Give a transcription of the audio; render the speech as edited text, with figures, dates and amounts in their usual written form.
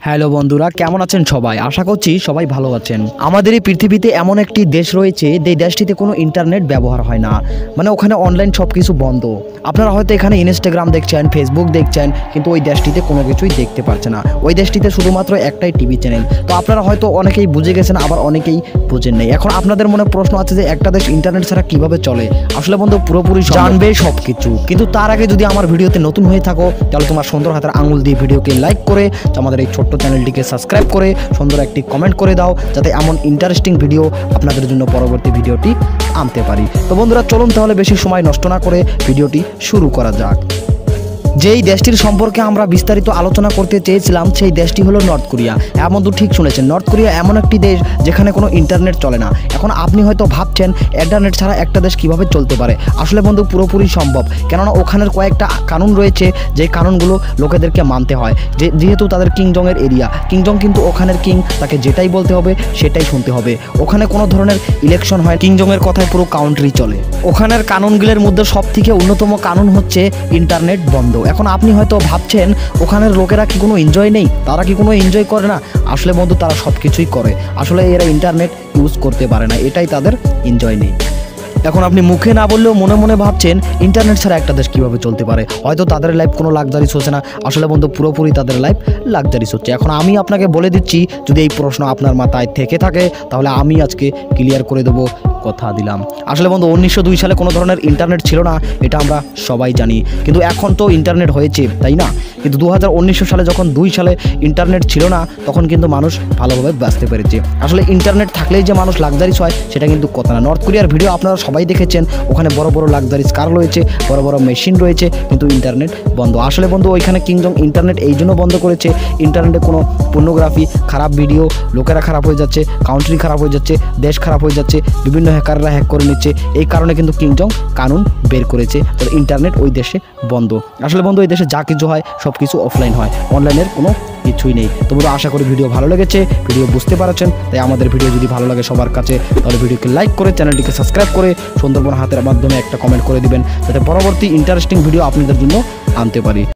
Hello বন্ধুরা, কেমন আছেন সবাই? আশা করছি সবাই ভালো আছেন। আমাদের এই পৃথিবীতে এমন একটি দেশ রয়েছে যে দেশটিতে কোনো ইন্টারনেট ব্যবহার হয় না, মানে ওখানে অনলাইন সব কিছু বন্ধ। আপনারা হয়তো এখানে ইনস্টাগ্রাম দেখছেন, ফেসবুক দেখছেন, কিন্তু ওই দেশটিতে কোনো কিছুই দেখতে পারছে না। ওই দেশটিতে শুধুমাত্র একটাই টিভি চ্যানেল। তো আপনারা হয়তো অনেকেই বুঝে গেছেন, আবার অনেকেই বুঝেন নাই। এখন আপনাদের মনে প্রশ্ন আছে যে একটা দেশ ইন্টারনেট ছাড়া কীভাবে চলে। আসলে বন্ধু পুরোপুরি জানবে সব কিছু, কিন্তু তার আগে যদি আমার ভিডিওতে নতুন হয়ে থাকো তাহলে তোমার সুন্দর হাতের আঙুল দিয়ে ভিডিওকে লাইক করে আমাদের এই ছোট্ট চ্যানেলটিকে সাবস্ক্রাইব করে সুন্দর একটি কমেন্ট করে দাও, যাতে এমন ইন্টারেস্টিং ভিডিও আপনাদের জন্য পরবর্তী ভিডিওটি আনতে পারি। তো বন্ধুরা চলুন তাহলে বেশি সময় নষ্ট না করে ভিডিওটি শুরু করা যাক। যেই দেশটির সম্পর্কে আমরা বিস্তারিত আলোচনা করতে চেয়েছিলাম সেই দেশটি হলো নর্থ কোরিয়া। হ্যাঁ বন্ধু, ঠিক শুনেছেন, নর্থ কোরিয়া এমন একটি দেশ যেখানে কোনো ইন্টারনেট চলে না। এখন আপনি হয়তো ভাবছেন ইন্টারনেট ছাড়া একটা দেশ কিভাবে চলতে পারে। আসলে বন্ধু পুরোপুরি সম্ভব, কেননা ওখানের কয়েকটা কানুন রয়েছে, যে কানুনগুলো লোকেদেরকে মানতে হয়। যেহেতু তাদের কিংজংয়ের এরিয়া, কিংজং কিন্তু ওখানের কিং, তাকে যেটাই বলতে হবে সেটাই শুনতে হবে। ওখানে কোনো ধরনের ইলেকশন হয়, কিংজংয়ের কথায় পুরো কাউন্ট্রি চলে। ওখানের কানুনগুলোর মধ্যে সব থেকে অন্যতম কানুন হচ্ছে ইন্টারনেট বন্ধ। এখন আপনি হয়তো ভাবছেন ওখানের লোকেরা কি কোনো এনজয় নেই, তারা কি কোনো এনজয় করে না? আসলে বন্ধু তারা সব কিছুই করে, আসলে এরা ইন্টারনেট ইউজ করতে পারে না, এটাই তাদের এনজয় নেই। এখন আপনি মুখে না বললেও মনে মনে ভাবছেন ইন্টারনেট ছাড়া একটা দেশ কীভাবে চলতে পারে। হয়তো তাদের লাইফ কোনো লাক্সারিস হচ্ছে না, আসলে বন্ধু পুরোপুরি তাদের লাইফ লাক্সারিস হচ্ছে। এখন আমি আপনাকে বলে দিচ্ছি, যদি এই প্রশ্ন আপনার মাথায় থেকে থাকে তাহলে আমি আজকে ক্লিয়ার করে দেবো, কথা দিলাম। আসলে বন্ধু 1902 সালে কোনো ধরনের ইন্টারনেট ছিল না, এটা আমরা সবাই জানি, কিন্তু এখন তো ইন্টারনেট হয়েছে, তাই না? কিন্তু 2019 সালে যখন 2 সালে ইন্টারনেট ছিল না, তখন কিন্তু মানুষ ভালোভাবে বাঁচতে পেরেছে। আসলে ইন্টারনেট থাকলেই যে মানুষ লাক্সারিস হয় সেটা কিন্তু কথা না। নর্থ কোরিয়ার ভিডিও আপনারা সবাই দেখেছেন, ওখানে বড় বড় লাক্সারিস কার রয়েছে, বড় বড় মেশিন রয়েছে, কিন্তু ইন্টারনেট বন্ধ। আসলে বন্ধু ওইখানে কিংজং ইন্টারনেট এই জন্য বন্ধ করেছে, ইন্টারনেটে কোনো পর্নোগ্রাফি, খারাপ ভিডিও, লোকেরা খারাপ হয়ে যাচ্ছে, কান্ট্রি খারাপ হয়ে যাচ্ছে, দেশ খারাপ হয়ে যাচ্ছে, বিভিন্ন হ্যাকাররা হ্যাক করে নিচ্ছে। এই কারণে কিন্তু কিংজং কানুন বের করেছে, তো ইন্টারনেট ওই দেশে বন্ধ। আসলে বন্ধু ওই দেশে যা কিছু হয় সব কিছু অফলাইন হয়, অনলাইনের কোনো কিছুই নেই। তো বন্ধু আশা করি ভিডিও ভালো লেগেছে, ভিডিও বুঝতে পারছেন। তাই আমাদের ভিডিও যদি ভালো লাগে সবার কাছে, তাহলে ভিডিওকে লাইক করে চ্যানেলটিকে সাবস্ক্রাইব করে সুন্দরবন হাতের মাধ্যমে একটা কমেন্ট করে দিবেন, যাতে পরবর্তী ইন্টারেস্টিং ভিডিও আপনাদের জন্য আনতে পারি।